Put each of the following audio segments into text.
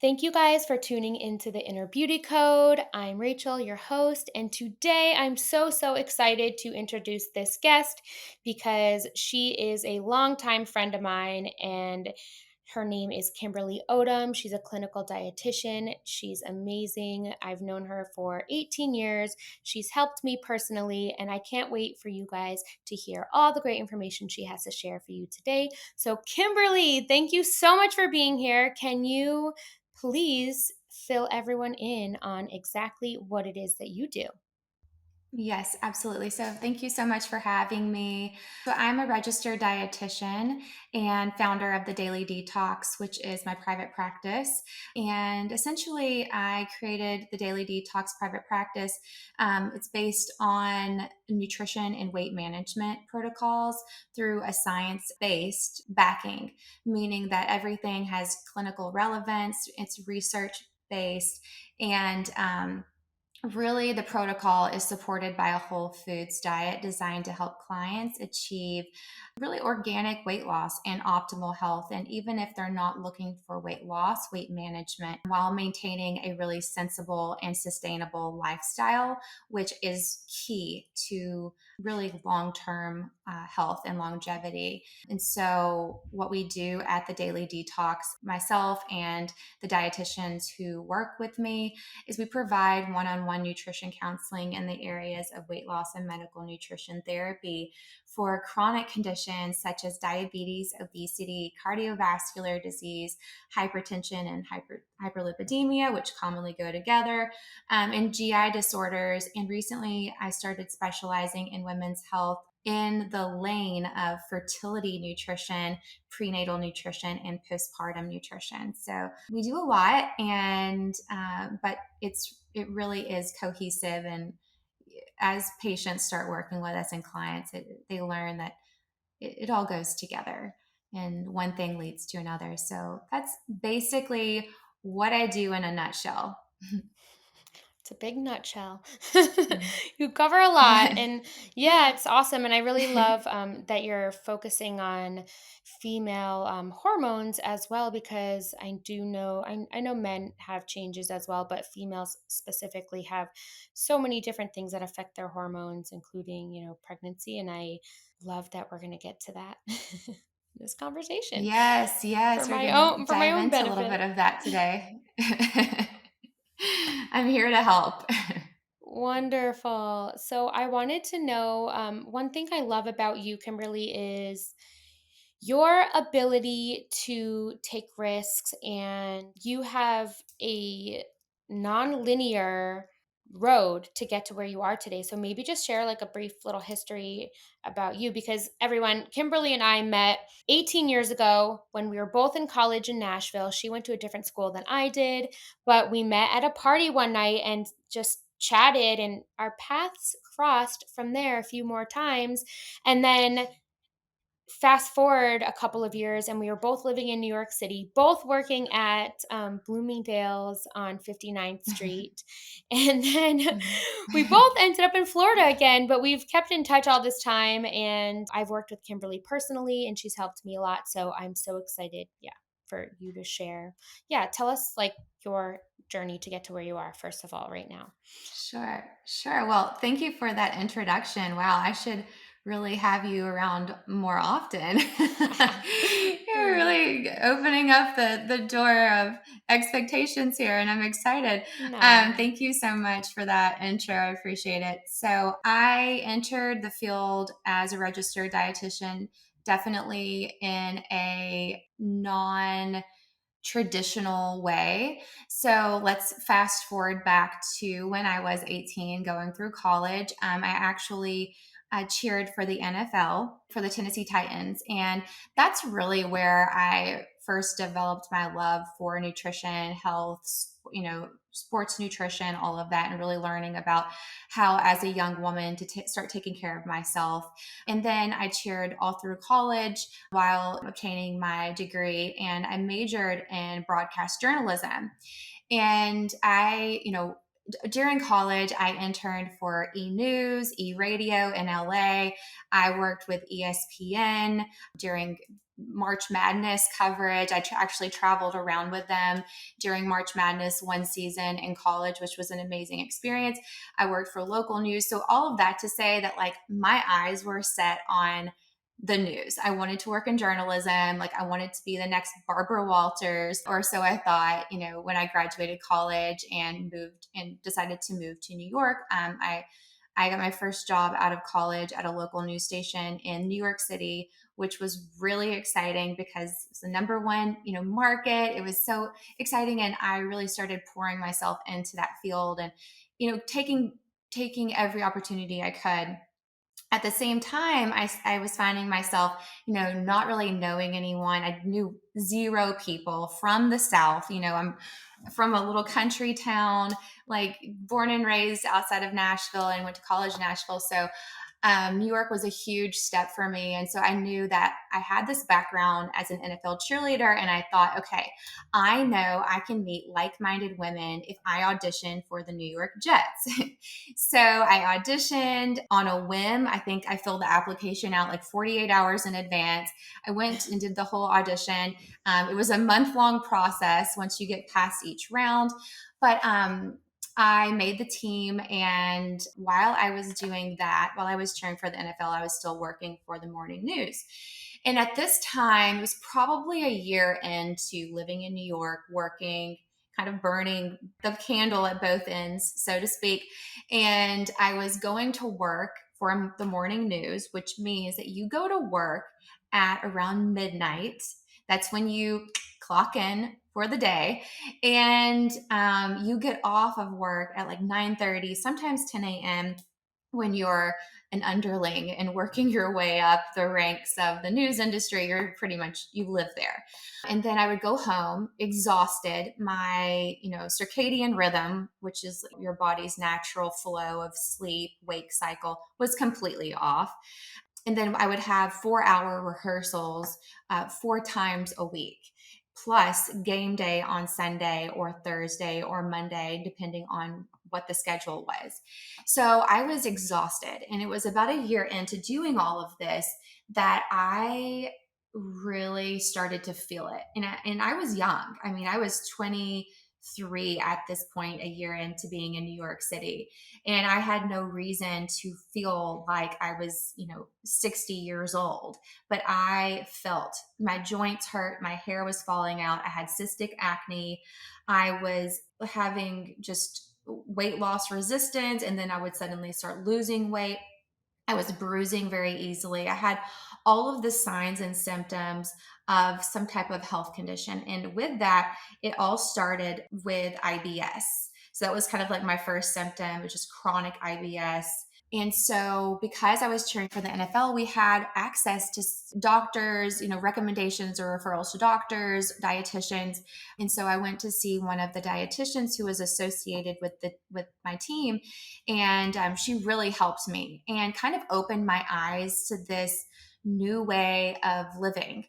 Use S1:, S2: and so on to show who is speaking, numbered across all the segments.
S1: Thank you guys for tuning into the Inner Beauty Code. I'm Rachel, your host, and today I'm so excited to introduce this guest because she is a longtime friend of mine and her name is Kimberly Odom. She's a clinical dietitian. She's amazing. I've known her for 18 years. She's helped me personally, and I can't wait for you guys to hear all the great information she has to share for you today. So, Kimberly, thank you so much for being here. Can you please fill everyone in on exactly what it is that you do?
S2: Yes, absolutely. So, thank you so much for having me. So, I'm a registered dietitian and founder of the Daily Detox, which is my private practice. And essentially, I created the Daily Detox private practice. It's based on nutrition and weight management protocols through a science based backing, meaning that everything has clinical relevance, it's research based, and really, the protocol is supported by a whole foods diet designed to help clients achieve really organic weight loss and optimal health. And even if they're not looking for weight loss, weight management, while maintaining a really sensible and sustainable lifestyle, which is key to really long term health and longevity. And so, what we do at the Daily Detox, myself and the dietitians who work with me, is we provide one-on-one nutrition counseling in the areas of weight loss and medical nutrition therapy for chronic conditions such as diabetes, obesity, cardiovascular disease, hypertension, and hyperlipidemia, which commonly go together, and GI disorders. And recently, I started specializing in women's health in the lane of fertility nutrition, prenatal nutrition, and postpartum nutrition. So we do a lot, and but it really is cohesive. And as patients start working with us and clients, they learn that it all goes together, and one thing leads to another. So that's basically what I do in a nutshell.
S1: It's a big nutshell. You cover a lot, and yeah, it's awesome. And I really love that you're focusing on female hormones as well, because I do know I know men have changes as well, but females specifically have so many different things that affect their hormones, including pregnancy. And I love that we're going to get to that in this conversation
S2: Yes,
S1: for
S2: we're
S1: my
S2: going to
S1: own
S2: dive into a little
S1: benefit.
S2: bit of that today. I'm here to help.
S1: Wonderful. So I wanted to know one thing I love about you, Kimberly, is your ability to take risks, and you have a non-linear road to get to where you are today. So maybe just share like a brief little history about you, because everyone, Kimberly and I met 18 years ago when we were both in college in Nashville. She went to a different school than I did, but we met at a party one night and just chatted, and our paths crossed from there a few more times. And then fast forward a couple of years, and we were both living in New York City, both working at Bloomingdale's on 59th Street. And then we both ended up in Florida again, but we've kept in touch all this time. And I've worked with Kimberly personally, and she's helped me a lot. So I'm so excited, yeah, for you to share. Yeah, tell us like your journey to get to where you are, first of all, right now.
S2: Sure. Well, thank you for that introduction. Wow, I should really have you around more often. You're
S1: Mm,
S2: really opening up the door of expectations here, and I'm excited.
S1: no.
S2: Thank you so much for that intro. I appreciate it. So, I entered the field as a registered dietitian, definitely in a non traditional way. So let's fast forward back to when I was 18 going through college. I actually cheered for the NFL, for the Tennessee Titans. And that's really where I first developed my love for nutrition, health, sports nutrition, all of that, and really learning about how, as a young woman, to start taking care of myself. And then I cheered all through college while obtaining my degree, and I majored in broadcast journalism. And during college, I interned for E News, E Radio in LA. I worked with ESPN during March Madness coverage. Actually traveled around with them during March Madness one season in college, which was an amazing experience. I worked for local news. So all of that to say that like my eyes were set on the news. I wanted to work in journalism. Like I wanted to be the next Barbara Walters, or so I thought, when I graduated college and moved and decided to move to New York. I got my first job out of college at a local news station in New York City, which was really exciting because it was the number one, market. It was so exciting. And I really started pouring myself into that field and, taking every opportunity I could. At the same time, I was finding myself, not really knowing anyone. I knew zero people from the South. I'm from a little country town, like born and raised outside of Nashville and went to college in Nashville. So New York was a huge step for me. And so I knew that I had this background as an NFL cheerleader. And I thought, okay, I know I can meet like minded women if I audition for the New York Jets. So I auditioned on a whim. I think I filled the application out like 48 hours in advance. I went and did the whole audition. It was a month-long process once you get past each round. But I made the team. And while I was doing that, while I was cheering for the NFL, I was still working for the morning news. And at this time, it was probably a year into living in New York, working, kind of burning the candle at both ends, so to speak. And I was going to work for the morning news, which means that you go to work at around midnight. That's when you clock in for the day, and you get off of work at like 9:30, sometimes 10 a.m. when you're an underling and working your way up the ranks of the news industry. You live there. And then I would go home exhausted. My, circadian rhythm, which is your body's natural flow of sleep wake cycle, was completely off. And then I would have 4-hour rehearsals 4 times a week, plus game day on Sunday or Thursday or Monday, depending on what the schedule was. So I was exhausted. And it was about a year into doing all of this that I really started to feel it. And I was young. I mean, I was 23 at this point, a year into being in New York City. And I had no reason to feel like I was, 60 years old. But I felt my joints hurt, my hair was falling out, I had cystic acne, I was having just weight loss resistance, and then I would suddenly start losing weight. I was bruising very easily. I had all of the signs and symptoms of some type of health condition. And with that, it all started with IBS. So that was kind of like my first symptom, which is chronic IBS. And so, because I was cheering for the NFL, we had access to doctors, recommendations or referrals to doctors, dietitians. And so I went to see one of the dietitians who was associated with my team, and she really helped me and kind of opened my eyes to this new way of living.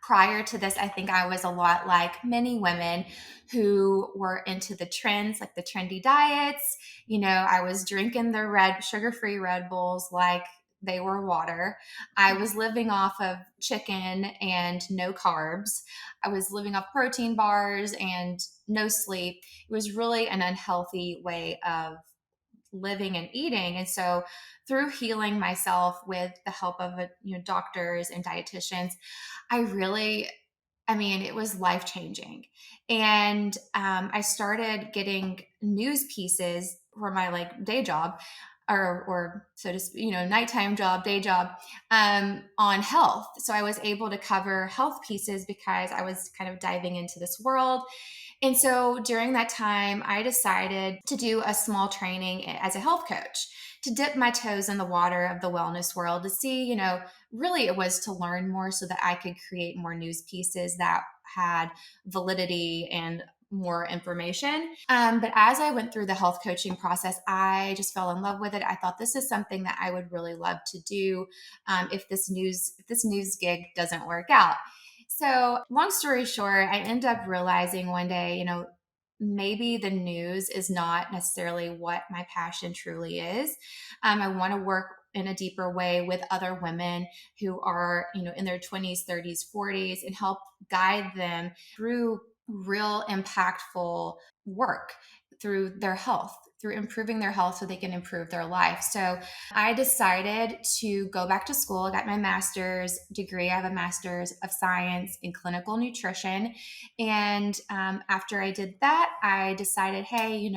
S2: Prior to this, I think I was a lot like many women who were into the trends, like the trendy diets. I was drinking the sugar-free Red Bulls like they were water. I was living off of chicken and no carbs. I was living off protein bars and no sleep. It was really an unhealthy way of living and eating. And so through healing myself with the help of doctors and dietitians, it was life changing. And I started getting news pieces for my like day job, or so to speak, nighttime job, day job, on health. So I was able to cover health pieces because I was kind of diving into this world. And so during that time, I decided to do a small training as a health coach, to dip my toes in the water of the wellness world, to see, really it was to learn more so that I could create more news pieces that had validity and more information. But as I went through the health coaching process, I just fell in love with it. I thought this is something that I would really love to do if this news gig doesn't work out. So long story short, I end up realizing one day, maybe the news is not necessarily what my passion truly is. I want to work in a deeper way with other women who are, in their 20s, 30s, 40s, and help guide them through real impactful work through their health, through improving their health so they can improve their life. So I decided to go back to school. I got my master's degree. I have a master's of science in clinical nutrition. And after I did that, I decided, hey,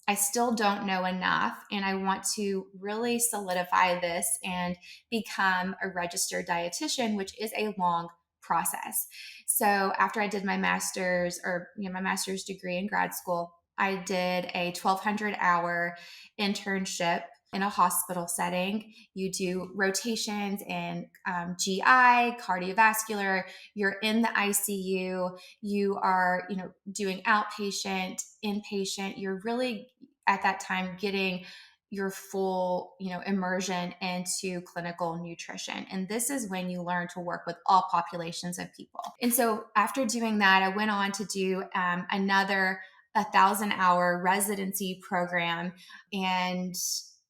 S2: I still don't know enough, and I want to really solidify this and become a registered dietitian, which is a long process. So after I did my master's, or my master's degree in grad school, I did a 1,200-hour internship in a hospital setting. You do rotations in GI, cardiovascular. You're in the ICU. You are, doing outpatient, inpatient. You're really at that time getting your full, immersion into clinical nutrition. And this is when you learn to work with all populations of people. And so after doing that, I went on to do another 1,000-hour residency program, and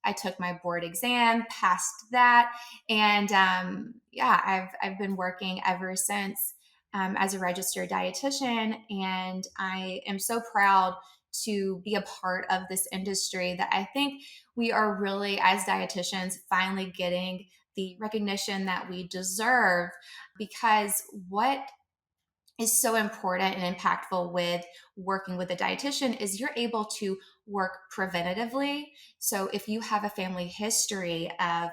S2: I took my board exam, passed that, and yeah, I've been working ever since as a registered dietitian, and I am so proud to be a part of this industry that I think we are really, as dietitians, finally getting the recognition that we deserve, because what is so important and impactful with working with a dietitian is you're able to work preventatively. So if you have a family history of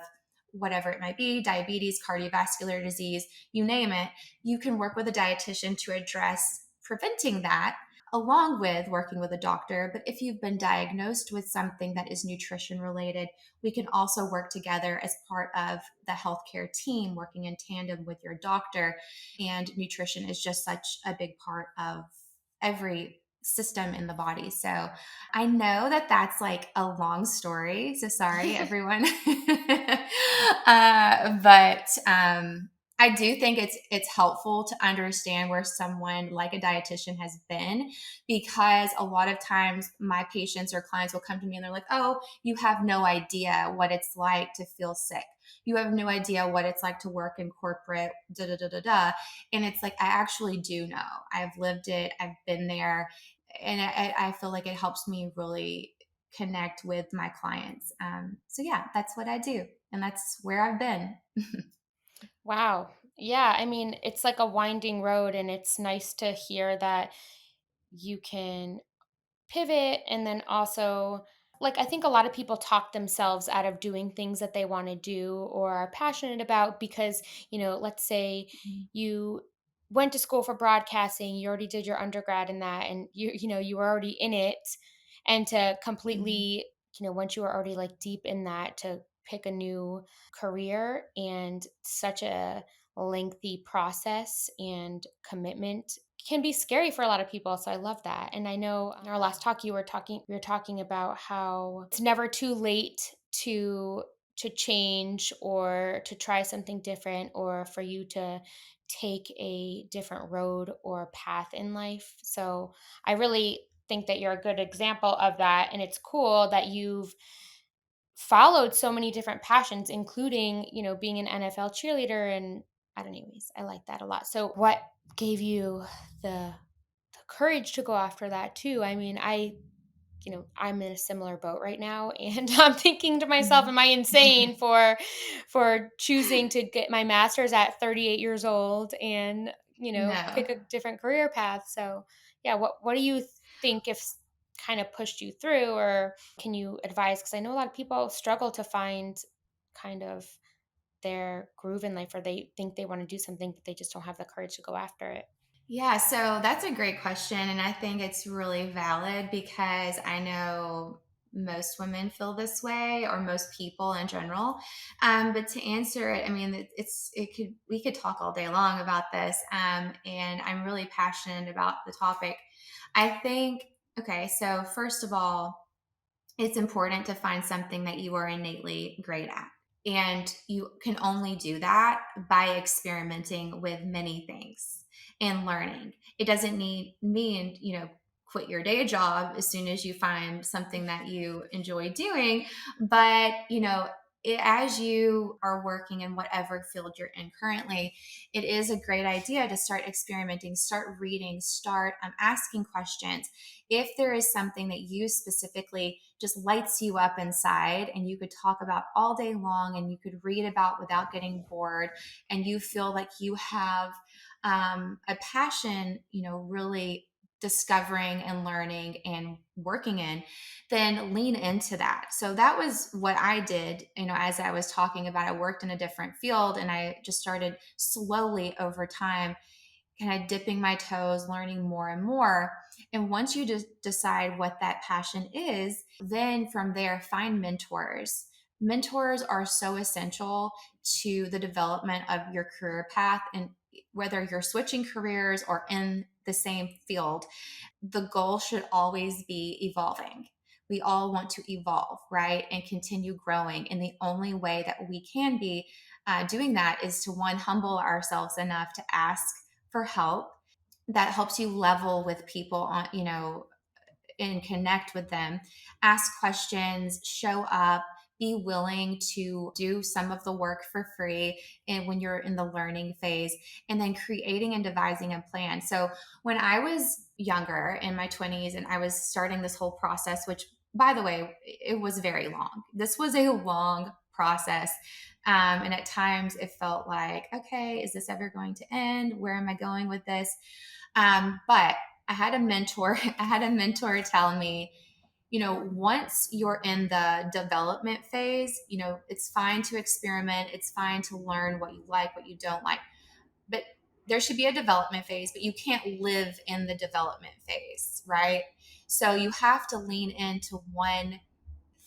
S2: whatever it might be, diabetes, cardiovascular disease, you name it, you can work with a dietitian to address preventing that along with working with a doctor. But if you've been diagnosed with something that is nutrition related, we can also work together as part of the healthcare team, working in tandem with your doctor. And nutrition is just such a big part of every system in the body. So I know that that's like a long story. So sorry, everyone. But I do think it's helpful to understand where someone like a dietitian has been, because a lot of times my patients or clients will come to me and they're like, "Oh, you have no idea what it's like to feel sick. You have no idea what it's like to work in corporate, da da da da da." And it's like, I actually do know. I've lived it. I've been there, and I feel like it helps me really connect with my clients. So yeah, that's what I do, and that's where I've been.
S1: Wow. Yeah, I mean, it's like a winding road, and it's nice to hear that you can pivot and then also, like, I think a lot of people talk themselves out of doing things that they want to do or are passionate about because, let's say you went to school for broadcasting, you already did your undergrad in that, and you were already in it, and to
S2: Mhm.
S1: completely, once you were already like deep in that, to pick a new career and such a lengthy process and commitment can be scary for a lot of people. So I love that. And I know in our last talk we were talking about how it's never too late to change or to try something different or for you to take a different road or path in life. So I really think that you're a good example of that, and it's cool that you've followed so many different passions, including, being an NFL cheerleader. And I don't anyways, I like that a lot. So what gave you the courage to go after that too? I mean, I'm in a similar boat right now, and I'm thinking to myself,
S2: Mhm.
S1: am I insane for choosing to get my master's at 38 years old and,
S2: No.
S1: pick a different career path? So, yeah, what do you think if kind of pushed you through, or can you advise, cuz I know a lot of people struggle to find kind of their groove in life, or they think they want to do something but they just don't have the courage to go after it.
S2: Yeah, so that's a great question. And I think it's really valid because I know most women feel this way, or most people in general. But to answer it, I mean, we could talk all day long about this. And I'm really passionate about the topic. I think, okay, so first of all, it's important to find something that you are innately great at. And you can only do that by experimenting with many things and learning. It doesn't need mean, quit your day job as soon as you find something that you enjoy doing. But, as you are working in whatever field you're in currently, it is a great idea to start experimenting, start reading, start asking questions. If there is something that you specifically just lights you up inside and you could talk about all day long and you could read about without getting bored, and you feel like you have a passion, really discovering and learning and working in, then lean into that. So that was what I did, as I was talking about. I worked in a different field and I just started slowly over time kind of dipping my toes, learning more and more. And once you just decide what that passion is, then from there, find mentors. Mentors are so essential to the development of your career path. And whether you're switching careers or in the same field, the goal should always be evolving. We all want to evolve, right? And continue growing. And the only way that we can be doing that is to, one, humble ourselves enough to ask for help. That helps you level with people on, and connect with them, ask questions, show up, be willing to do some of the work for free and when you're in the learning phase, and then creating and devising a plan. So when I was younger in my 20s and I was starting this whole process, which, by the way, it was very long. This was a long process. And at times it felt like, okay, is this ever going to end? Where am I going with this? But I had a mentor. I had a mentor tell me, once you're in the development phase, it's fine to experiment. It's fine to learn what you like, what you don't like. But there should be a development phase, but you can't live in the development phase, right? So you have to lean into one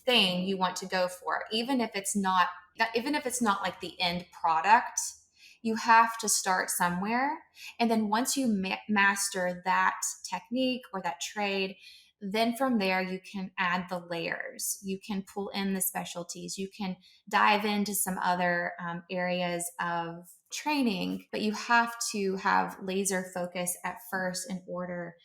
S2: thing you want to go for, even if it's not like the end product. You have to start somewhere, and then once you master that technique or that trade, then from there you can add the layers, you can pull in the specialties, you can dive into some other areas of training, but you have to have laser focus at first in order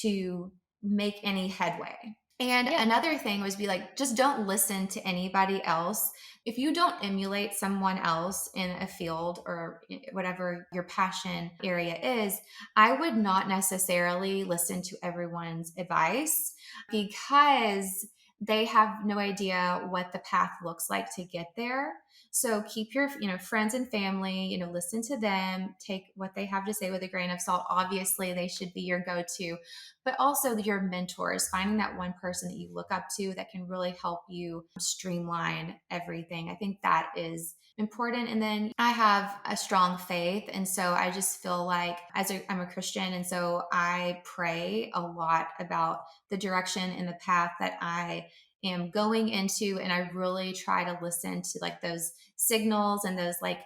S2: to make any headway. And
S1: Yeah.
S2: another thing was be like, just don't listen to anybody else. If you don't emulate someone else in a field or whatever your passion area is, I would not necessarily listen to everyone's advice because they have no idea what the path looks like to get there. So keep your, friends and family, listen to them, take what they have to say with a grain of salt. Obviously, they should be your go-to, but also your mentors, finding that one person that you look up to that can really help you streamline everything. I think that is important. And then I have a strong faith. And so I just feel like I'm a Christian. And so I pray a lot about the direction and the path that I am going into. And I really try to listen to like those signals and those like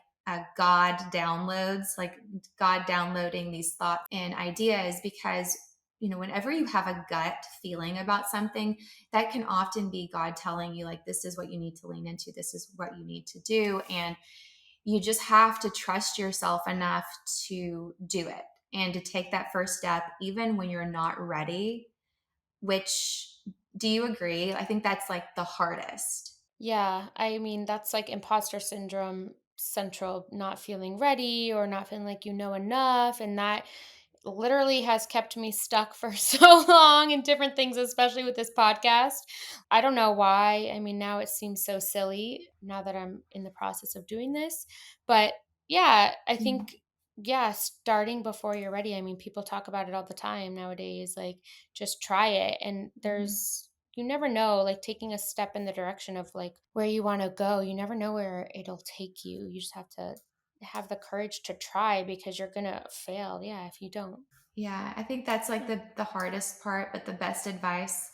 S2: God downloads, like God downloading these thoughts and ideas, because whenever you have a gut feeling about something, that can often be God telling you, like, this is what you need to lean into, this is what you need to do. And you just have to trust yourself enough to do it and to take that first step, even when you're not ready. Which, do you agree? I think that's like the hardest.
S1: Yeah, I mean, that's like imposter syndrome central, not feeling ready or not feeling like you know enough. And that literally has kept me stuck for so long in different things, especially with this podcast. I don't know why. I mean, now it seems so silly now that I'm in the process of doing this. But yeah, I
S2: Mhm.
S1: think, yeah, starting before you're ready. I mean, people talk about it all the time nowadays. Like, just try it. And
S2: Mhm.
S1: you never know, like taking a step in the direction of like where you want to go, you never know where it'll take you. You just have to have the courage to try because you're gonna fail, yeah, if you don't.
S2: Yeah, I think that's like
S1: Yeah.
S2: the hardest part, but the best advice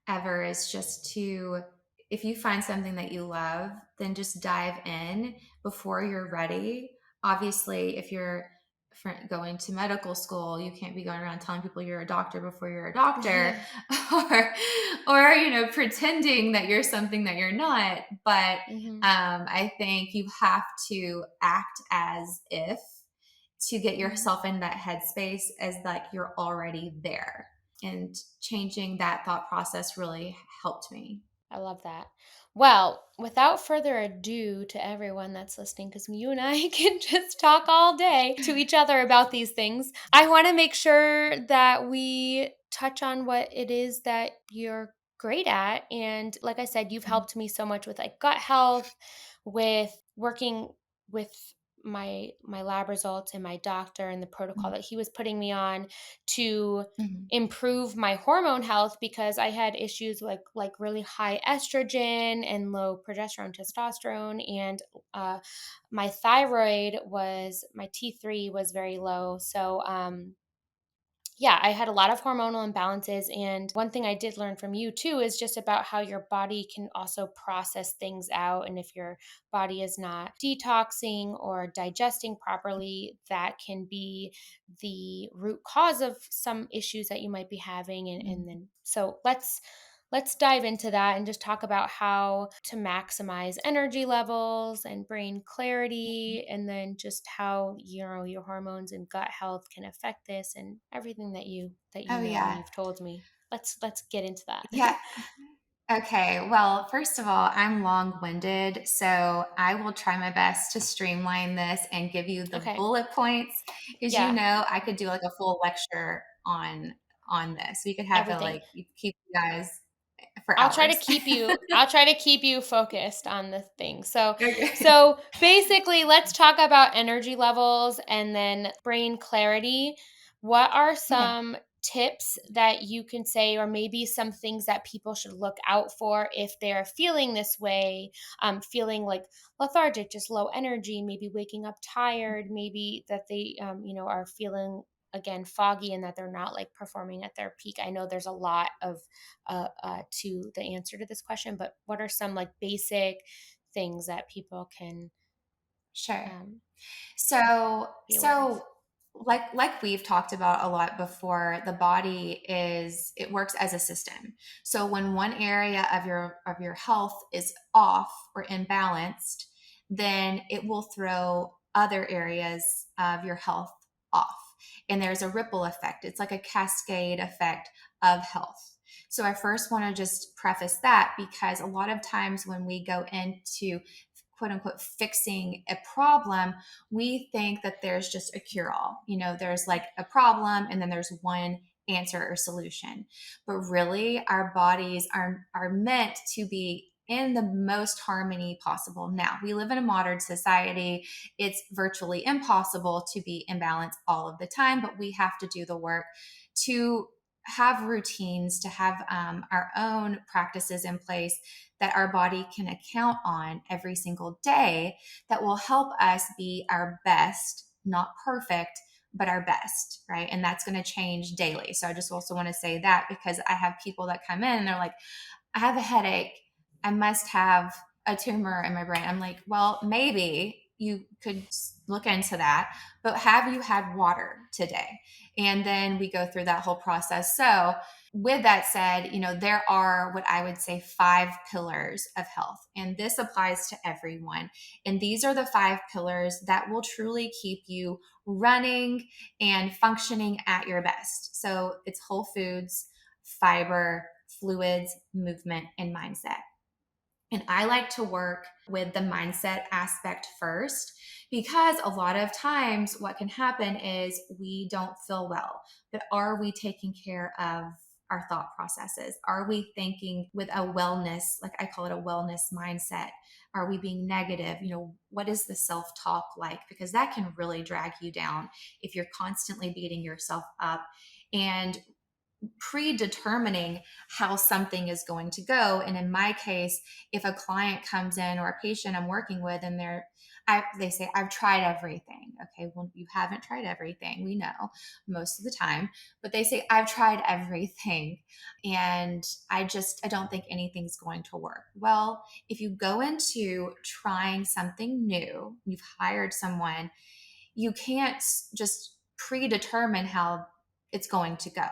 S2: ever is just to, if you find something that you love, then just dive in before you're ready. Obviously, if you're going to medical school, you can't be going around telling people you're a doctor before you're a doctor, or pretending that you're something that you're not. But
S1: Hmm.
S2: I think you have to act as if, to get
S1: Hmm.
S2: yourself in that headspace as like you're already there. And changing that thought process really helped me.
S1: I love that. Well, without further ado to everyone that's listening, because you and I can just talk all day to each other about these things, I want to make sure that we touch on what it is that you're great at. And like I said, you've helped me so much with like gut health, with working with my lab results and my doctor and the protocol
S2: Mhm.
S1: that he was putting me on to
S2: Mhm.
S1: improve my hormone health because I had issues like really high estrogen and low progesterone testosterone and my thyroid was my T3 was very low. So yeah, I had a lot of hormonal imbalances. And one thing I did learn from you too is just about how your body can also process things out. And if your body is not detoxing or digesting properly, that can be the root cause of some issues that you might be having. And
S2: Mhm.
S1: then, so let's dive into that and just talk about how to maximize energy levels and brain clarity and then just how your hormones and gut health can affect this and everything that you
S2: Oh,
S1: know and
S2: yeah.
S1: you've told me. Let's get into that.
S2: Yeah. Okay. Well, first of all, I'm long winded, so I will try my best to streamline this and give you the
S1: Okay.
S2: bullet points. As you
S1: Yeah,
S2: know, I could do like a full lecture on this. We could have a
S1: everything.
S2: like keep you guys for
S1: I'll try to
S2: hours.
S1: keep you I'll try to keep you focused on the thing. So
S2: Okay.
S1: so basically let's talk about energy levels and then brain clarity. What are
S2: Okay.
S1: some tips that you can say or maybe some things that people should look out for if they're feeling this way, feeling like lethargic, just low energy, maybe waking up tired, maybe that they are feeling again foggy and that they're not like performing at their peak. I know there's a lot of to the answer to this question, but what are some like basic things that people can
S2: Sure.
S1: um,
S2: So
S1: be aware of?
S2: like we've talked about a lot before, the body is it works as a system. So when one area of your health is off or imbalanced, then it will throw other areas of your health off. And there's a ripple effect. It's like a cascade effect of health. So I first want to just preface that because a lot of times when we go into quote unquote fixing a problem, we think that there's just a cure all. You know, there's like a problem and then there's one answer or solution. But really, our bodies are meant to be in the most harmony possible. Now, we live in a modern society. It's virtually impossible to be in balance all of the time, but we have to do the work to have routines, to have our own practices in place that our body can account on every single day that will help us be our best, not perfect, but our best, right? And that's going to change daily. So I just also want to say that because I have people that come in and they're like, I have a headache. I must have a tumor in my brain. I'm like, well, maybe you could look into that, but have you had water today? And then we go through that whole process. So, with that said, you know, there are what I would say 5 pillars of health, and this applies to everyone. And these are the 5 pillars that will truly keep you running and functioning at your best. So, it's whole foods, fiber, fluids, movement, and mindset. And I like to work with the mindset aspect first because a lot of times what can happen is we don't feel well. But are we taking care of our thought processes? Are we thinking with a wellness, like I call it a wellness mindset? Are we being negative? You know, what is the self talk like? Because that can really drag you down if you're constantly beating yourself up. And predetermining how something is going to go. And in my case, if a client comes in or a patient I'm working with and they say, I've tried everything. Okay, well, you haven't tried everything. We know most of the time, but they say, I've tried everything and I don't think anything's going to work. Well, if you go into trying something new, you've hired someone, you can't just predetermine how it's going to go.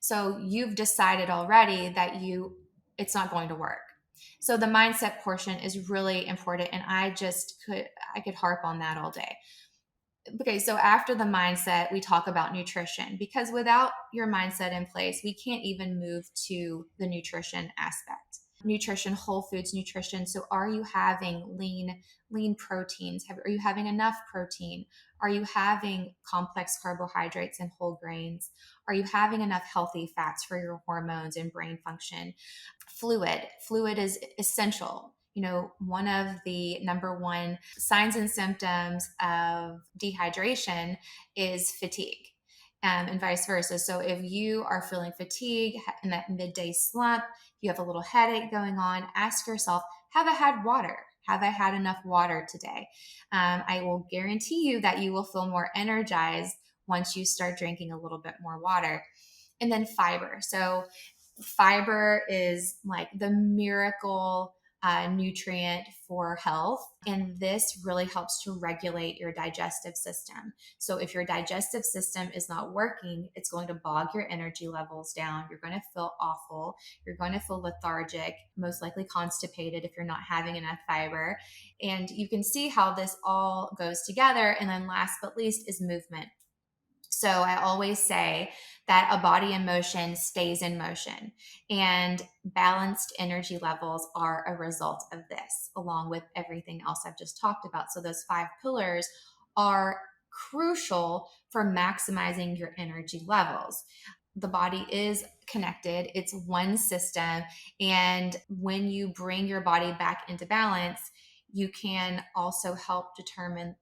S2: So you've decided already that it's not going to work. So the mindset portion is really important and I could harp on that all day. Okay, so after the mindset, we talk about nutrition, because without your mindset in place, we can't even move to the nutrition aspect. Nutrition, whole foods nutrition. So are you having lean proteins? Are you having enough protein? Are you having complex carbohydrates and whole grains? Are you having enough healthy fats for your hormones and brain function? Fluid is essential. One of the number one signs and symptoms of dehydration is fatigue, and vice versa. So if you are feeling fatigue in that midday slump, you have a little headache going on, ask yourself, have I had water? Have I had enough water today? I will guarantee you that you will feel more energized once you start drinking a little bit more water. And then fiber. So fiber is like the miracle nutrient for health. And this really helps to regulate your digestive system. So, if your digestive system is not working, it's going to bog your energy levels down. You're going to feel awful. You're going to feel lethargic, most likely constipated if you're not having enough fiber. And you can see how this all goes together. And then, last but least, is movement. So I always say that a body in motion stays in motion, and balanced energy levels are a result of this, along with everything else I've just talked about. So those five pillars are crucial for maximizing your energy levels. The body is connected, it's one system. And when you bring your body back into balance, you can also help determine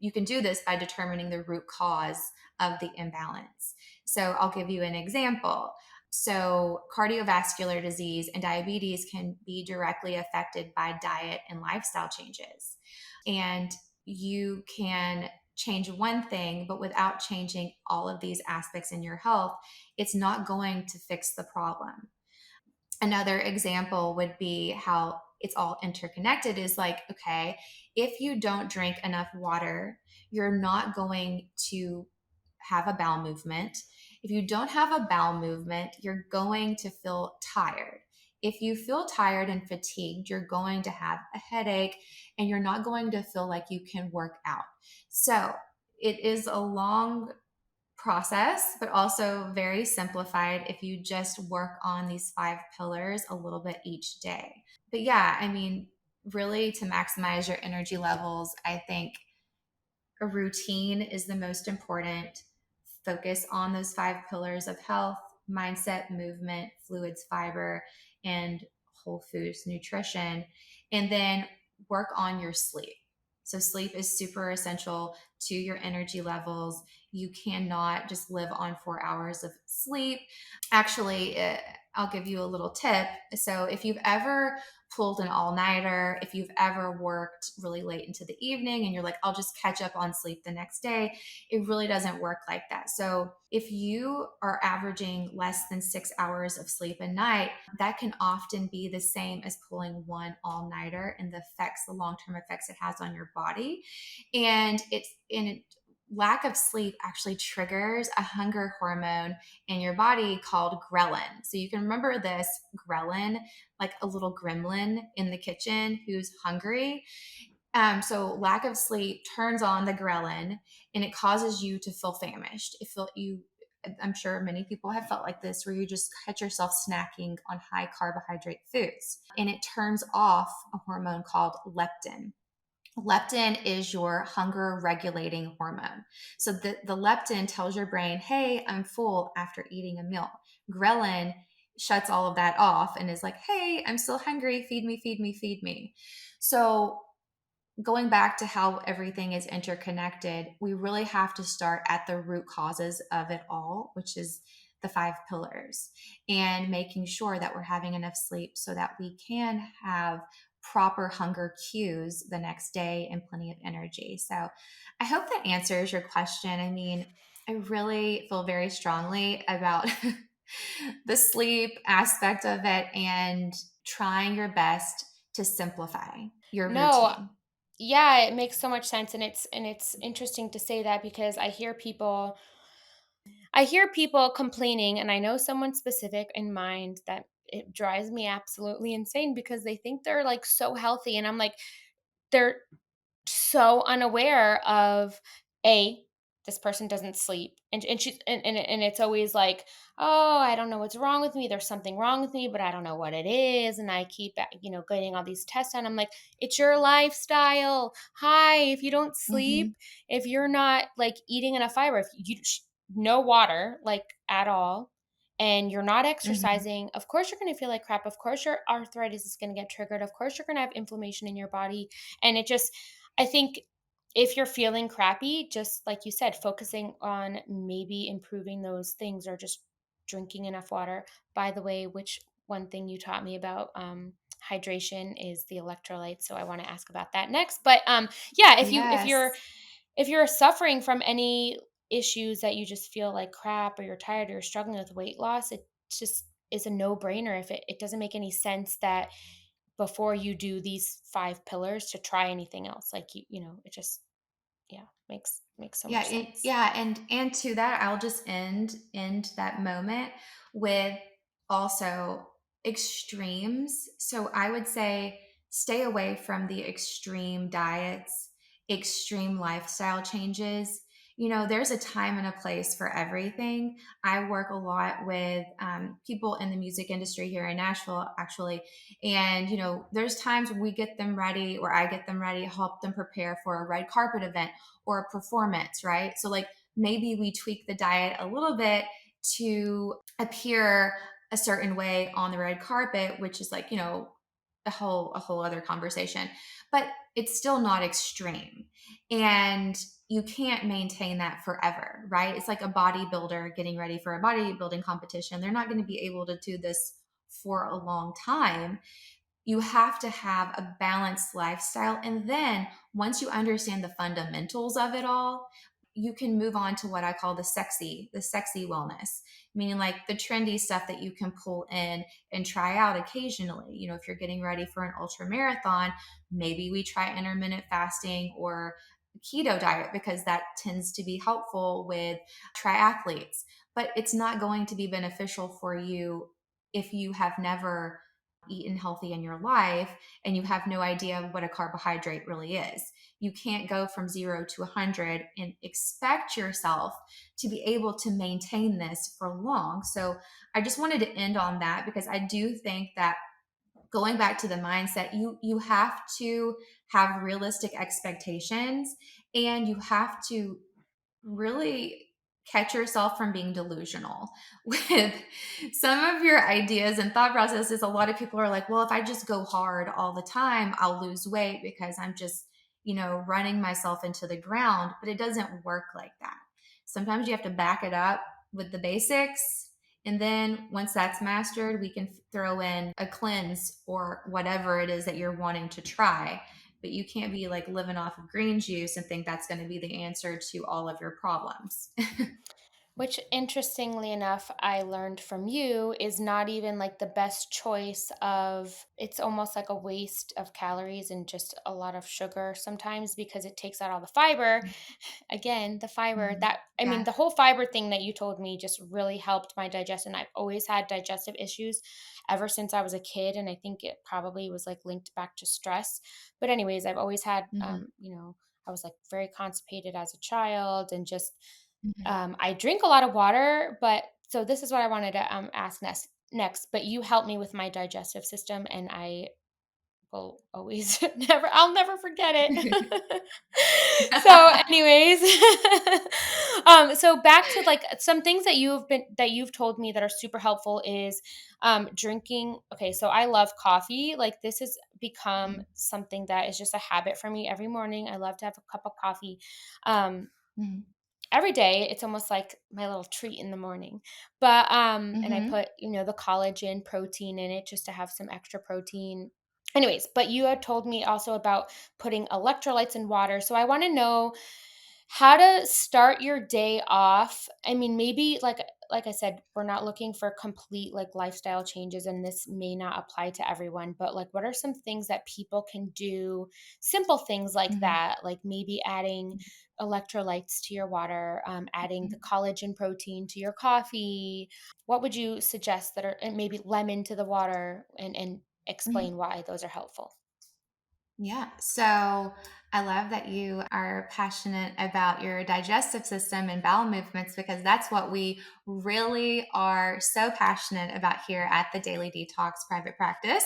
S2: you can do this by determining the root cause of the imbalance. So I'll give you an example. So, cardiovascular disease and diabetes can be directly affected by diet and lifestyle changes. And you can change one thing, but without changing all of these aspects in your health, it's not going to fix the problem. Another example would be how it's all interconnected is like, okay, if you don't drink enough water, you're not going to have a bowel movement. If you don't have a bowel movement, you're going to feel tired. If you feel tired and fatigued, you're going to have a headache, and you're not going to feel like you can work out. So it is a long process, but also very simplified if you just work on these five pillars a little bit each day. But yeah, I mean, really to maximize your energy levels, I think a routine is the most important. Focus on those five pillars of health: mindset, movement, fluids, fiber, and whole foods nutrition. And then work on your sleep. So, sleep is super essential to your energy levels. You cannot just live on 4 hours of sleep. Actually, I'll give you a little tip. So, if you've ever pulled an all nighter, if you've ever worked really late into the evening and you're like, I'll just catch up on sleep the next day, it really doesn't work like that. So, if you are averaging less than 6 hours of sleep a night, that can often be the same as pulling one all nighter, and the long term effects it has on your body. And it's in it, lack of sleep actually triggers a hunger hormone in your body called ghrelin. So you can remember this ghrelin, like a little gremlin in the kitchen who's hungry. So lack of sleep turns on the ghrelin, and it causes you to feel famished. It feel you. I'm sure many people have felt like this, where you just catch yourself snacking on high carbohydrate foods, and it turns off a hormone called leptin. Leptin is your hunger regulating hormone. So the leptin tells your brain, hey, I'm full after eating a meal. Ghrelin shuts all of that off and is like, hey, I'm still hungry. Feed me, feed me, feed me. So going back to how everything is interconnected, we really have to start at the root causes of it all, which is the five pillars, and making sure that we're having enough sleep so that we can have proper hunger cues the next day and plenty of energy. So I hope that answers your question. I mean, I really feel very strongly about the sleep aspect of it, and trying your best to simplify your
S1: No,
S2: routine.
S1: yeah, it makes so much sense, and it's interesting to say that because I hear people complaining, and I know someone specific in mind that it drives me absolutely insane because they think they're like so healthy, and I'm like, they're so unaware of this person doesn't sleep, and it's always like, oh, I don't know what's wrong with me, there's something wrong with me, but I don't know what it is, and I keep getting all these tests done. I'm like, it's your lifestyle. Hi, if you don't
S2: Mhm.
S1: sleep, if you're not like eating enough fiber, if no water like at all, and you're not
S2: Mhm.
S1: exercising, of course you're going to feel like crap, of course your arthritis is going to get triggered, of course you're going to have inflammation in your body. And it just, I think, if you're feeling crappy, just like you said, focusing on maybe improving those things, or just drinking enough water. By the way, which one thing you taught me about hydration is the electrolytes. So I want to ask about that next. But yeah,
S2: Yes.
S1: if you're suffering from any issues that you just feel like crap, or you're tired, or you're struggling with weight loss, it just is a no brainer. If it doesn't make any sense that before you do these 5 pillars to try anything else, like it just, yeah, makes so
S2: Yeah,
S1: much sense.
S2: and to that, I'll just end that moment with also extremes. So I would say stay away from the extreme diets, extreme lifestyle changes. There's a time and a place for everything. I work a lot with people in the music industry here in Nashville, actually. And, there's times when we get them ready, or I get them ready, help them prepare for a red carpet event or a performance, right? So, like, maybe we tweak the diet a little bit to appear a certain way on the red carpet, which is like, a whole other conversation. But it's still not extreme. And you can't maintain that forever, right? It's like a bodybuilder getting ready for a bodybuilding competition. They're not going to be able to do this for a long time. You have to have a balanced lifestyle. And then once you understand the fundamentals of it all, you can move on to what I call the sexy wellness, meaning like the trendy stuff that you can pull in and try out occasionally. If you're getting ready for an ultra marathon, maybe we try intermittent fasting or keto diet, because that tends to be helpful with triathletes. But it's not going to be beneficial for you if you have never eaten healthy in your life and you have no idea what a carbohydrate really is. You can't go from 0 to 100 and expect yourself to be able to maintain this for long. So I just wanted to end on that, because I do think that going back to the mindset, you have to have realistic expectations, and you have to really catch yourself from being delusional with some of your ideas and thought processes. A lot of people are like, well, if I just go hard all the time, I'll lose weight because I'm just, running myself into the ground. But it doesn't work like that. Sometimes you have to back it up with the basics. And then once that's mastered, we can throw in a cleanse or whatever it is that you're wanting to try. But you can't be like living off of green juice and think that's going to be the answer to all of your problems.
S1: Which, interestingly enough, I learned from you is not even like the best choice of, it's almost like a waste of calories and just a lot of sugar sometimes, because it takes out all the fiber. Again, the fiber
S2: Mhm.
S1: that, I mean,
S2: Yeah.
S1: the whole fiber thing that you told me just really helped my digestion. I've always had digestive issues ever since I was a kid. And I think it probably was like linked back to stress. But, anyways, I've always had,
S2: Mhm.
S1: I was like very constipated as a child, and just,
S2: Mhm.
S1: I drink a lot of water. But so this is what I wanted to ask next. But you helped me with my digestive system, and I will always I'll never forget it. So, anyways, so back to like some things that you've told me that are super helpful is drinking. Okay, so I love coffee. Like, this has become
S2: Mhm.
S1: something that is just a habit for me every morning. I love to have a cup of coffee. Um
S2: Mhm.
S1: every day. It's almost like my little treat in the morning. But and I
S2: Mhm.
S1: put, the collagen protein in it just to have some extra protein. Anyways, but you had told me also about putting electrolytes in water. So I want to know how to start your day off. I mean, maybe like I said, we're not looking for complete like lifestyle changes, and this may not apply to everyone, but like, what are some things that people can do, simple things like
S2: Mhm.
S1: that, like maybe adding electrolytes to your water, adding the
S2: Mhm.
S1: collagen protein to your coffee. What would you suggest that are, and maybe lemon to the water, and
S2: Mhm.
S1: explain why those are helpful?
S2: Yeah. So I love that you are passionate about your digestive system and bowel movements because that's what we really are so passionate about here at the Daily Detox private practice.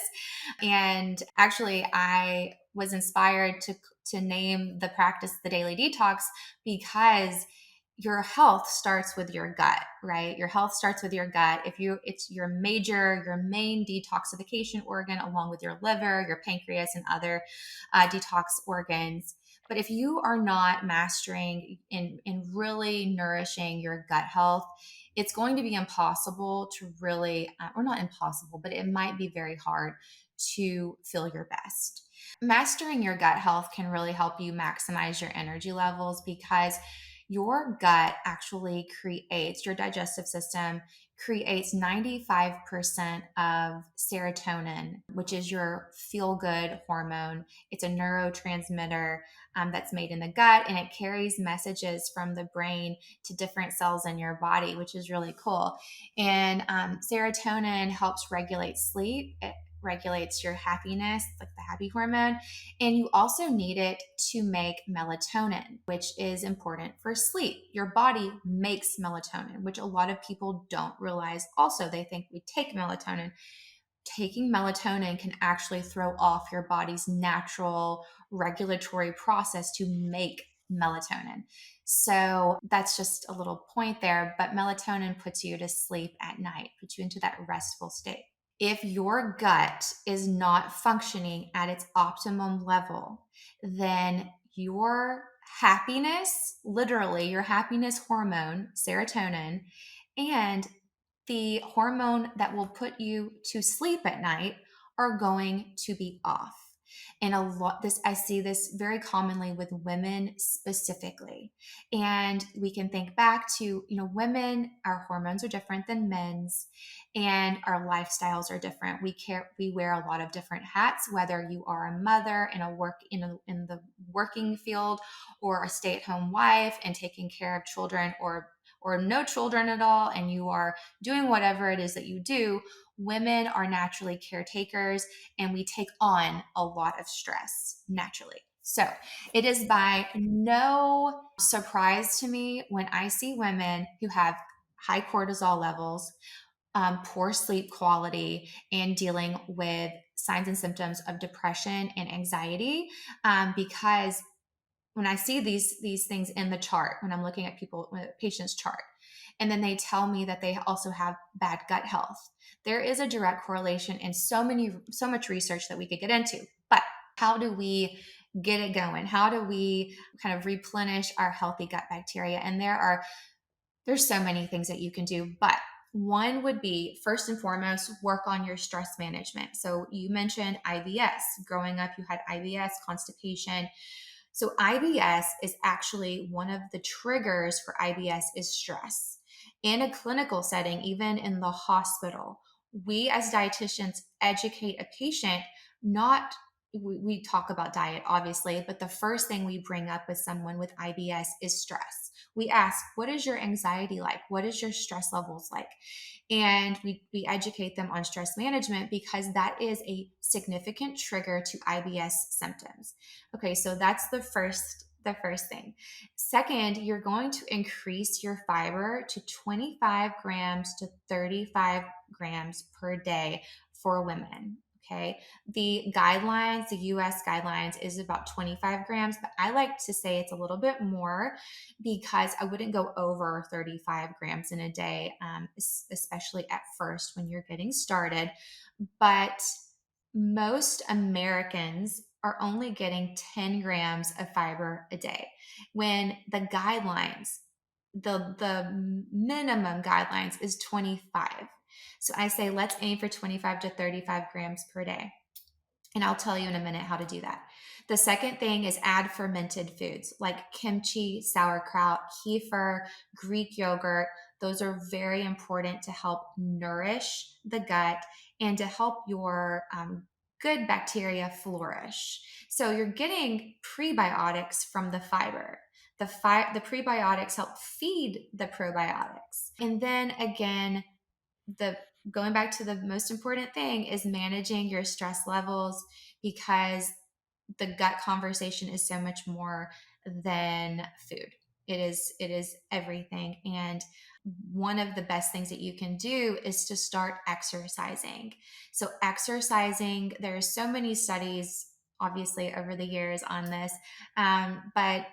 S2: And actually, I was inspired to name the practice the Daily Detox because your health starts with your gut, right? Your health starts with your gut. If you it's your main detoxification organ along with your liver, your pancreas and other detox organs. But if you are not mastering in really nourishing your gut health, it's going to be impossible to really, or not impossible, but it might be very hard to feel your best. Mastering your gut health can really help you maximize your energy levels because your gut actually creates, your digestive system creates 95% of serotonin, which is your feel good hormone. It's a neurotransmitter that's made in the gut, and it carries messages from the brain to different cells in your body, which is really cool. And serotonin helps regulate sleep. It regulates your happiness, like the happy hormone. And you also need it to make melatonin, which is important for sleep. Your body makes melatonin, which a lot of people don't realize. Also, they think we take melatonin. Taking melatonin can actually throw off your body's natural regulatory process to make melatonin. So that's just a little point there. But melatonin puts you to sleep at night, puts you into that restful state. If your gut is not functioning at its optimum level, then your happiness, literally your happiness hormone, serotonin, and the hormone that will put you to sleep at night are going to be off. And a lot this I see this very commonly with women specifically. And we can think back to, women, our hormones are different than men's and our lifestyles are different. We wear a lot of different hats, whether you are a mother in the working field or a stay-at-home wife and taking care of children or no children at all and you are doing whatever it is that you do. Women are naturally caretakers and we take on a lot of stress naturally. So it is by no surprise to me when I see women who have high cortisol levels, poor sleep quality, and dealing with signs and symptoms of depression and anxiety, because when I see these things in the chart, when I'm looking at patients' chart, and then they tell me that they also have bad gut health, there is a direct correlation and so much research that we could get into. But how do we get it going? How do we kind of replenish our healthy gut bacteria? And there's so many things that you can do, but one would be first and foremost, work on your stress management. So you mentioned IBS. Growing up, you had IBS, constipation. So IBS is actually one of the triggers for IBS is stress. In a clinical setting, even in the hospital, we as dietitians educate a patient not we talk about diet obviously, but the first thing we bring up with someone with IBS is stress. We ask, what is your anxiety like? What is your stress levels like? And we educate them on stress management because that is a significant trigger to IBS symptoms. Okay, so that's the first thing. Second, you're going to increase your fiber to 25 grams to 35 grams per day for women. Okay. The US guidelines is about 25 grams, but I like to say it's a little bit more because I wouldn't go over 35 grams in a day, especially at first when you're getting started. But most Americans are only getting 10 grams of fiber a day when the minimum guidelines is 25. So I say let's aim for 25 to 35 grams per day. And I'll tell you in a minute how to do that. The second thing is add fermented foods like kimchi, sauerkraut, kefir, Greek yogurt. Those are very important to help nourish the gut and to help your good bacteria flourish. So you're getting prebiotics from the fiber. The prebiotics help feed the probiotics. And then again, the going back to the most important thing is managing your stress levels because the gut conversation is so much more than food. It is everything. And one of the best things that you can do is to start exercising. So exercising, there's so many studies obviously over the years on this, but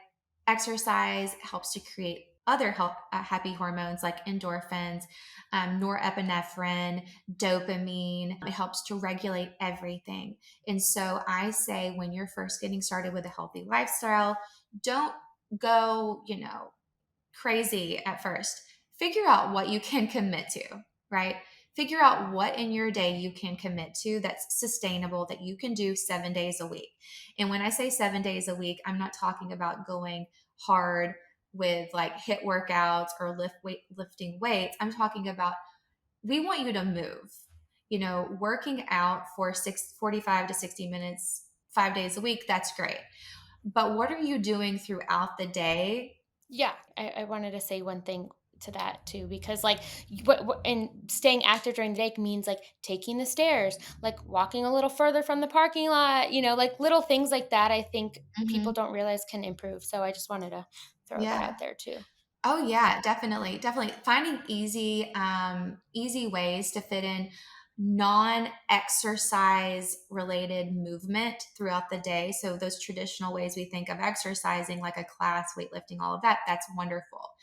S2: exercise helps to create other happy hormones like endorphins, norepinephrine, dopamine. It helps to regulate everything. And so I say when you're first getting started with a healthy lifestyle, don't go, crazy at first. Figure out what you can commit to, right? Figure out what in your day you can commit to that's sustainable, that you can do 7 days a week. And when I say 7 days a week, I'm not talking about going hard with like hit workouts or lifting weights. I'm talking about we want you to move. Working out for 45 to 60 minutes, 5 days a week, that's great. But what are you doing throughout the day?
S1: Yeah, I wanted to say one thing to that too, because like and staying active during the day means like taking the stairs, like walking a little further from the parking lot, like little things like that. I think people
S2: Mhm.
S1: don't realize can improve. So I just wanted to throw that
S2: Yeah.
S1: out there too.
S2: Oh yeah, definitely. Definitely finding easy ways to fit in non-exercise related movement throughout the day. So those traditional ways we think of exercising like a class, weightlifting, all of that, that's wonderful.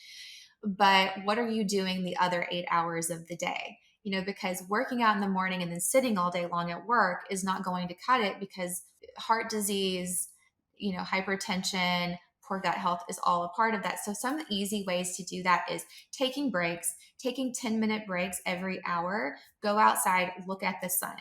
S2: But what are you doing the other 8 hours of the day? Because working out in the morning and then sitting all day long at work is not going to cut it, because heart disease, hypertension, poor gut health is all a part of that. So some easy ways to do that is taking breaks, taking 10-minute breaks every hour, go outside, look at the sun,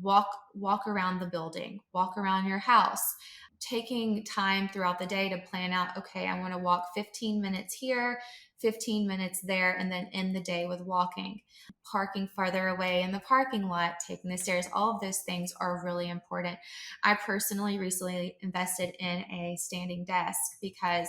S2: walk around the building, walk around your house, taking time throughout the day to plan out, okay, I want to walk 15 minutes here, 15 minutes there, and then end the day with walking. Parking farther away in the parking lot, taking the stairs, all of those things are really important. I personally recently invested in a standing desk because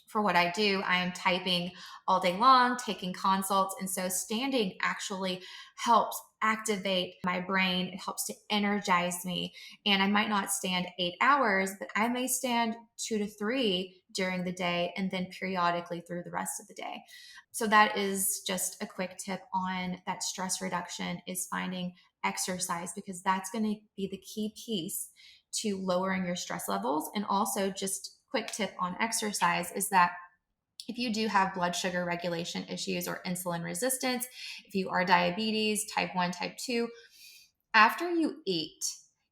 S2: for what I do, I am typing all day long, taking consults. And so standing actually helps activate my brain. It helps to energize me. And I might not stand 8 hours, but I may stand 2 to 3 during the day and then periodically through the rest of the day. So that is just a quick tip on that stress reduction, is finding exercise, because that's going to be the key piece to lowering your stress levels. And also, just quick tip on exercise is that if you do have blood sugar regulation issues or insulin resistance, if you are diabetes, type 1, type 2, after you eat,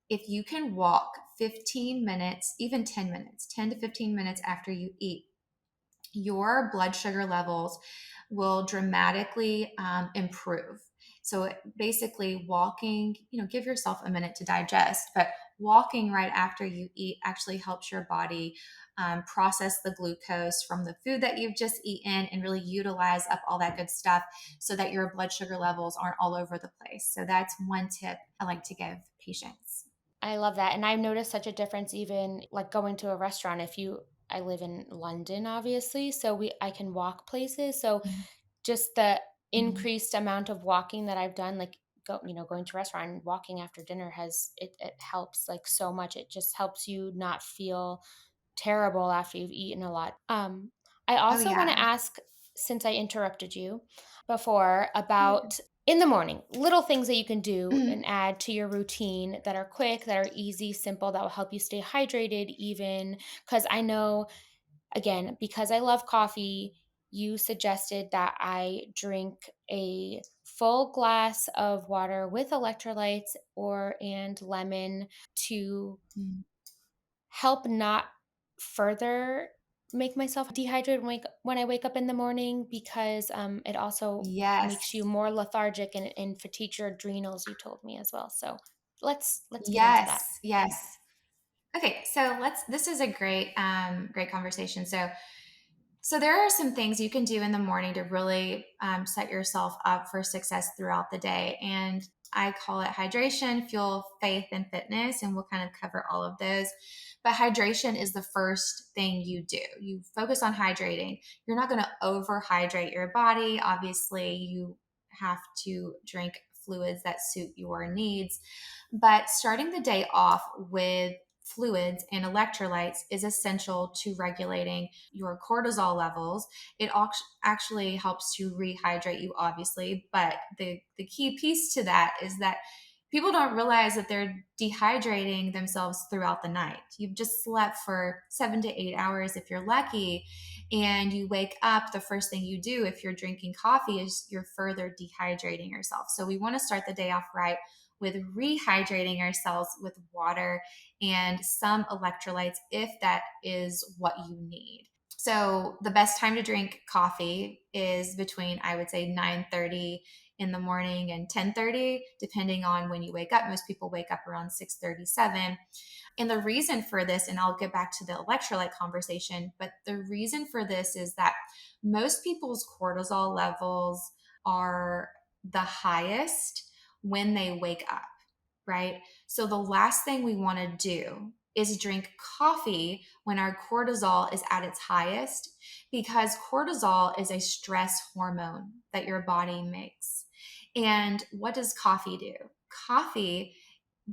S2: if you can walk 15 minutes, even 10 minutes, 10 to 15 minutes after you eat, your blood sugar levels will dramatically improve. So basically, walking, give yourself a minute to digest, but walking right after you eat actually helps your body process the glucose from the food that you've just eaten and really utilize up all that good stuff so that your blood sugar levels aren't all over the place. So that's one tip I like to give patients.
S1: I love that, and I've noticed such a difference even, like, going to a restaurant. I live in London, obviously, so we I can walk places, so just the
S2: Mhm.
S1: increased amount of walking that I've done, like, going to a restaurant and walking after dinner it helps, like, so much. It just helps you not feel terrible after you've eaten a lot. I
S2: Oh,
S1: also wanna
S2: yeah.
S1: ask, since I interrupted you before, about in the morning, little things that you can do
S2: Mhm.
S1: and add to your routine that are quick, that are easy, simple, that will help you stay hydrated even. Because I know, again, because I love coffee, you suggested that I drink a full glass of water with electrolytes or and lemon to
S2: Mhm.
S1: help not further make myself dehydrated when I wake up in the morning, because it also makes you
S2: Yes.
S1: more lethargic and fatigues your adrenals, you told me as well. So let's get into that.
S2: Yes. Yes. Okay, so this is a great conversation. So there are some things you can do in the morning to really set yourself up for success throughout the day. And I call it hydration, fuel, faith, and fitness. And we'll kind of cover all of those. But hydration is the first thing you do. You focus on hydrating. You're not going to overhydrate your body. Obviously, you have to drink fluids that suit your needs. But starting the day off with fluids and electrolytes is essential to regulating your cortisol levels. It actually helps to rehydrate you, obviously, but the key piece to that is that people don't realize that they're dehydrating themselves throughout the night. You've just slept for 7 to 8 hours if you're lucky, and you wake up. The first thing you do if you're drinking coffee is you're further dehydrating yourself. So we want to start the day off right with rehydrating ourselves with water and some electrolytes if that is what you need. So the best time to drink coffee is between, I would say, 9:30 in the morning and 10:30, depending on when you wake up. Most people wake up around 6:37. And the reason for this, and I'll get back to the electrolyte conversation, but the reason for this is that most people's cortisol levels are the highest when they wake up, right? So the last thing we want to do is drink coffee when our cortisol is at its highest, because cortisol is a stress hormone that your body makes. And what does coffee do? Coffee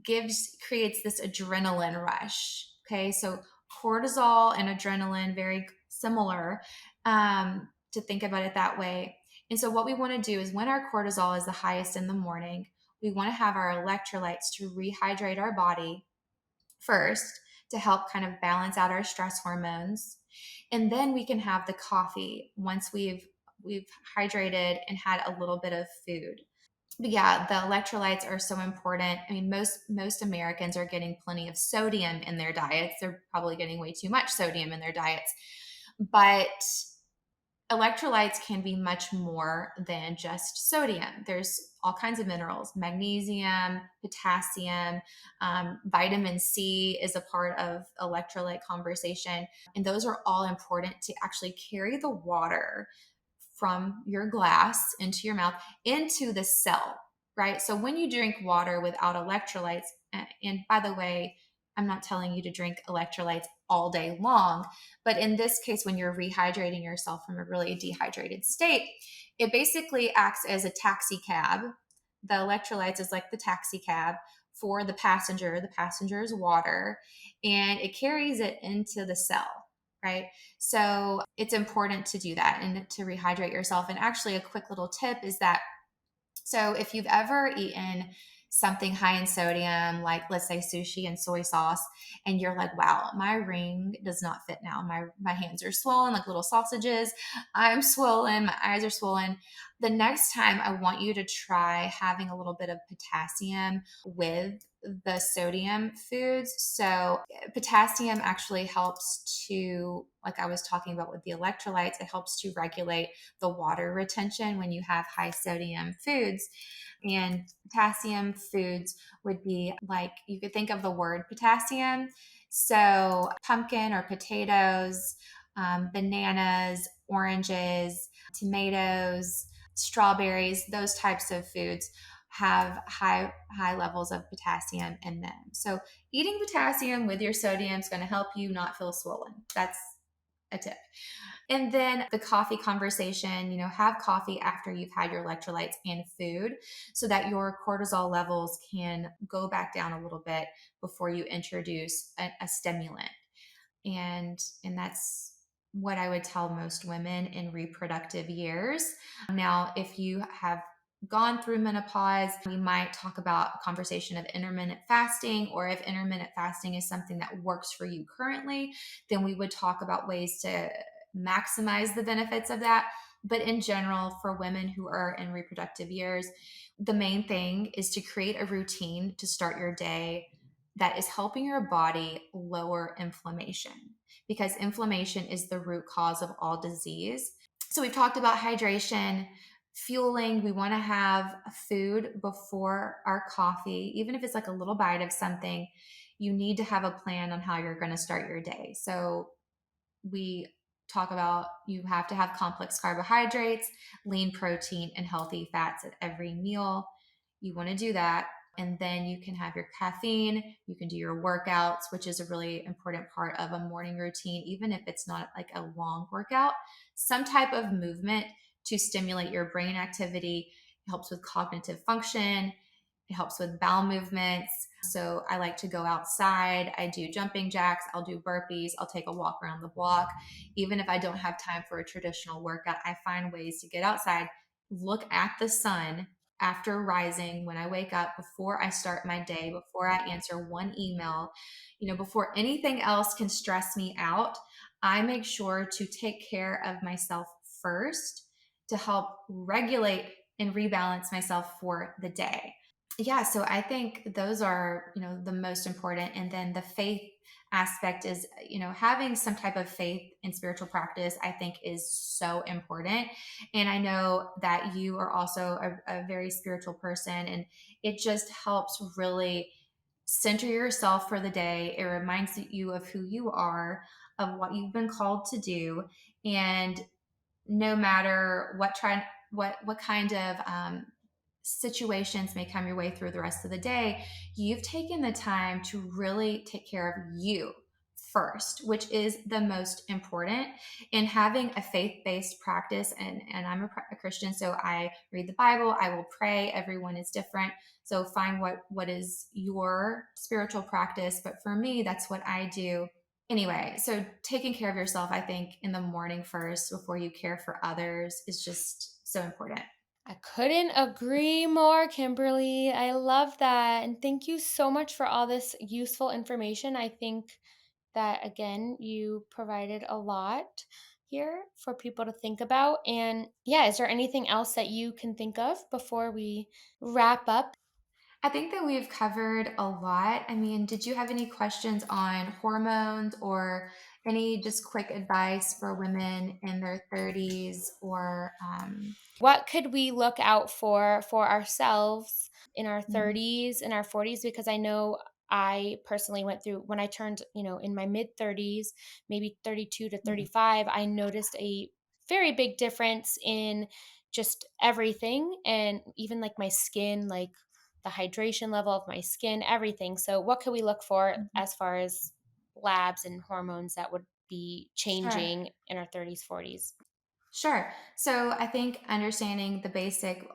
S2: creates this adrenaline rush. Okay, so cortisol and adrenaline, very similar, to think about it that way. And so what we want to do is when our cortisol is the highest in the morning, we want to have our electrolytes to rehydrate our body first to help kind of balance out our stress hormones. And then we can have the coffee once we've hydrated and had a little bit of food. But yeah, the electrolytes are so important. I mean, most Americans are getting plenty of sodium in their diets. They're probably getting way too much sodium in their diets. But electrolytes can be much more than just sodium. There's all kinds of minerals: magnesium, potassium, vitamin C is a part of electrolyte conversation. And those are all important to actually carry the water from your glass into your mouth into the cell, right? So when you drink water without electrolytes, and by the way, I'm not telling you to drink electrolytes all day long, but in this case, when you're rehydrating yourself from a really dehydrated state, it basically acts as a taxi cab. The electrolytes is like the taxi cab for the passenger. The passenger is water, and it carries it into the cell, right? So it's important to do that and to rehydrate yourself. And actually, a quick little tip is that, so if you've ever eaten something high in sodium, like let's say sushi and soy sauce, and you're like, wow, my ring does not fit now. My hands are swollen like little sausages. I'm swollen, my eyes are swollen. The next time I want you to try having a little bit of potassium with the sodium foods. So potassium actually helps to, like I was talking about with the electrolytes, it helps to regulate the water retention when you have high sodium foods. And potassium foods would be like, you could think of the word potassium. So pumpkin or potatoes, bananas, oranges, tomatoes, strawberries, those types of foods have high levels of potassium in them. So eating potassium with your sodium is going to help you not feel swollen. That's a tip. And then the coffee conversation, have coffee after you've had your electrolytes and food so that your cortisol levels can go back down a little bit before you introduce a stimulant. And that's what I would tell most women in reproductive years. Now, if you have gone through menopause, we might talk about a conversation of intermittent fasting, or if intermittent fasting is something that works for you currently, then we would talk about ways to maximize the benefits of that. But in general, for women who are in reproductive years, the main thing is to create a routine to start your day that is helping your body lower inflammation, because inflammation is the root cause of all disease. So we've talked about hydration, fueling. We want to have food before our coffee, even if it's like a little bite of something. You need to have a plan on how you're going to start your day. So we talk about you have to have complex carbohydrates, lean protein, and healthy fats at every meal. You want to do that. And then you can have your caffeine, you can do your workouts, which is a really important part of a morning routine, even if it's not like a long workout. Some type of movement to stimulate your brain activity. It helps with cognitive function, it helps with bowel movements. So I like to go outside. I do jumping jacks. I'll do burpees. I'll take a walk around the block. Even if I don't have time for a traditional workout, I find ways to get outside, look at the sun after rising when I wake up, before I start my day, before I answer one email, before anything else can stress me out. I make sure to take care of myself first to help regulate and rebalance myself for the day. Yeah, so I think those are, the most important. And then the faith aspect is, having some type of faith in spiritual practice, I think is so important. And I know that you are also a very spiritual person, and it just helps really center yourself for the day. It reminds you of who you are, of what you've been called to do. And no matter what kind of situations may come your way through the rest of the day, you've taken the time to really take care of you first, which is the most important. In having a faith-based practice, and I'm a Christian, so I read the Bible, I will pray. Everyone is different, so find what is your spiritual practice. But for me, that's what I do. Anyway, so taking care of yourself, I think, in the morning first before you care for others is just so important.
S1: I couldn't agree more, Kimberly. I love that. And thank you so much for all this useful information. I think that, again, you provided a lot here for people to think about. And yeah, is there anything else that you can think of before we wrap up?
S2: I think that we've covered a lot. I mean, did you have any questions on hormones, or any just quick advice for women in their 30s, or
S1: What could we look out for ourselves in our
S2: mhm,
S1: 30s and our 40s? Because I know I personally went through when I turned, in my mid 30s, maybe 32 to
S2: mhm,
S1: 35, I noticed a very big difference in just everything, and even like my skin, like the hydration level of my skin, everything. So what could we look for
S2: mhm.
S1: as far as labs and hormones that would be
S2: Sure.
S1: changing in our 30s, 40s?
S2: Sure. So I think understanding the basic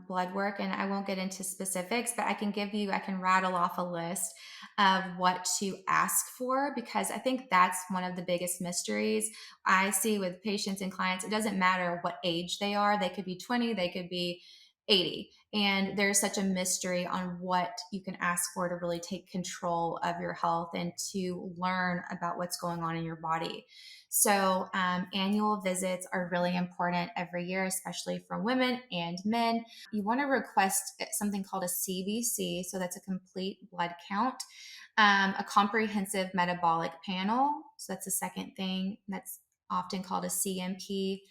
S2: blood work, and I won't get into specifics, but I can rattle off a list of what to ask for, because I think that's one of the biggest mysteries I see with patients and clients. It doesn't matter what age they are, they could be 20, they could be 80. And there's such a mystery on what you can ask for to really take control of your health and to learn about what's going on in your body. So, annual visits are really important every year, especially for women and men. You want to request something called a CBC, so that's a complete blood count, a comprehensive metabolic panel. So, that's the second thing that's often called a CMP.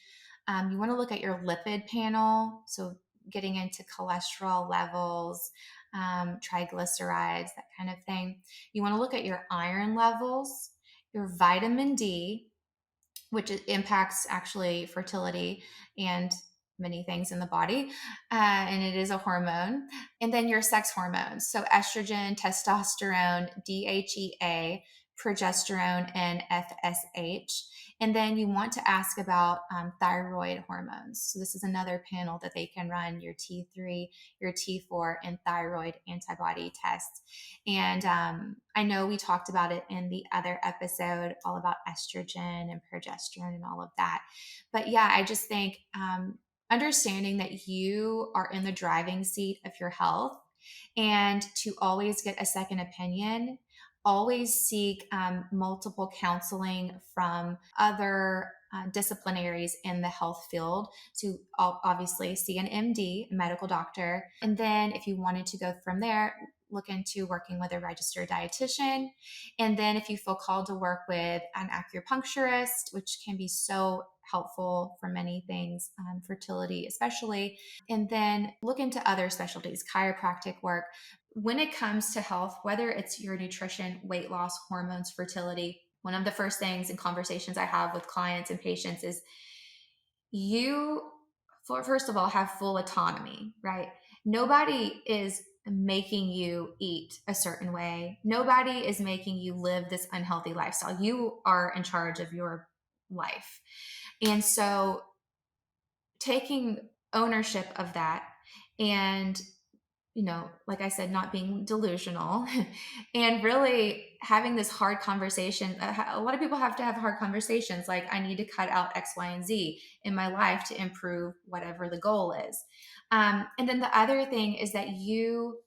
S2: You want to look at your lipid panel, so getting into cholesterol levels, triglycerides, that kind of thing. You want to look at your iron levels, your vitamin D, which impacts actually fertility and many things in the body. And it is a hormone. And then your sex hormones. So estrogen, testosterone, DHEA, progesterone, and FSH. And then you want to ask about thyroid hormones. So this is another panel that they can run your T3, your T4, and thyroid antibody tests. And I know we talked about it in the other episode, all about estrogen and progesterone and all of that. But yeah, I just think understanding that you are in the driving seat of your health, and to always get a second opinion, always seek multiple counseling from other disciplinaries in the health field, to obviously see an MD, a medical doctor. And then if you wanted to go from there, look into working with a registered dietitian. And then if you feel called to work with an acupuncturist, which can be so helpful for many things, fertility especially. And then look into other specialties, chiropractic work. When it comes to health, whether it's your nutrition, weight loss, hormones, fertility, one of the first things in conversations I have with clients and patients is, you, first of all, have full autonomy, right? Nobody is making you eat a certain way. Nobody is making you live this unhealthy lifestyle. You are in charge of your life. And so taking ownership of that, and like I said, not being delusional and really having this hard conversation. A lot of people have to have hard conversations like, I need to cut out X, Y, and Z in my life to improve whatever the goal is. And then the other thing is that you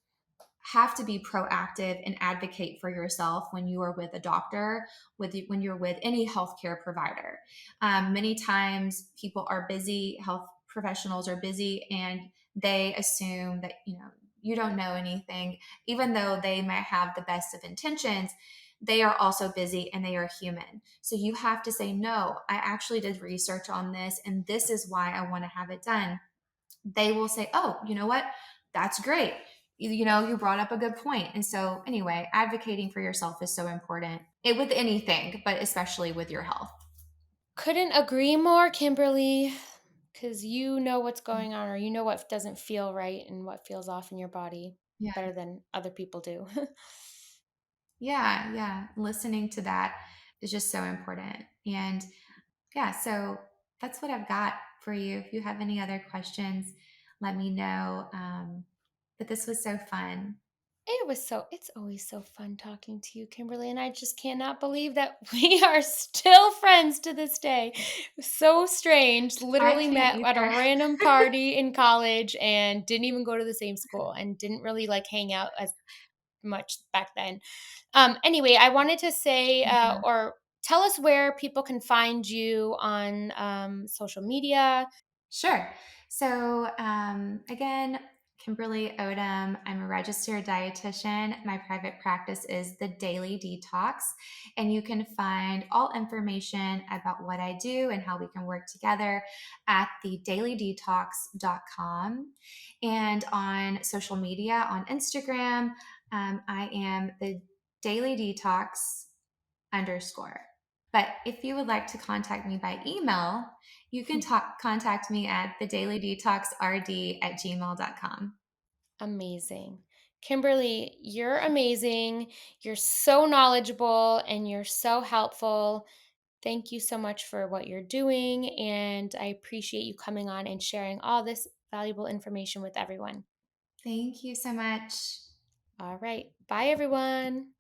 S2: have to be proactive and advocate for yourself when you are with a doctor, when you're with any healthcare provider. Many times people are busy, health professionals are busy, and they assume that you don't know anything, even though they might have the best of intentions. They are also busy and they are human. So you have to say, no, I actually did research on this, and this is why I want to have it done. They will say, oh, you know what? That's great. You brought up a good point. And so, anyway, advocating for yourself is so important with anything, but especially with your health.
S1: Couldn't agree more, Kimberly, because you know what's going on, or you know what doesn't feel right and what feels off in your body
S2: Yeah.
S1: better than other people do.
S2: Yeah. Yeah. Listening to that is just so important. And yeah, so that's what I've got for you. If you have any other questions, let me know. But this was so fun.
S1: It's always so fun talking to you, Kimberly, and I just cannot believe that we are still friends to this day. So strange.
S2: I
S1: Literally
S2: can't
S1: met at a
S2: either.
S1: random party in college and didn't even go to the same school and didn't really like hang out as much back then. Anyway, I wanted to say or tell us where people can find you on social media.
S2: Sure. So, again, Kimberly Odom. I'm a registered dietitian. My private practice is the Daily Detox, and you can find all information about what I do and how we can work together at thedailydetox.com. And on social media, on Instagram, I am the Daily Detox underscore. But if you would like to contact me by email, you can contact me at thedailydetoxrd@gmail.com.
S1: Amazing. Kimberly, you're amazing. You're so knowledgeable and you're so helpful. Thank you so much for what you're doing. And I appreciate you coming on and sharing all this valuable information with everyone.
S2: Thank you so much.
S1: All right. Bye, everyone.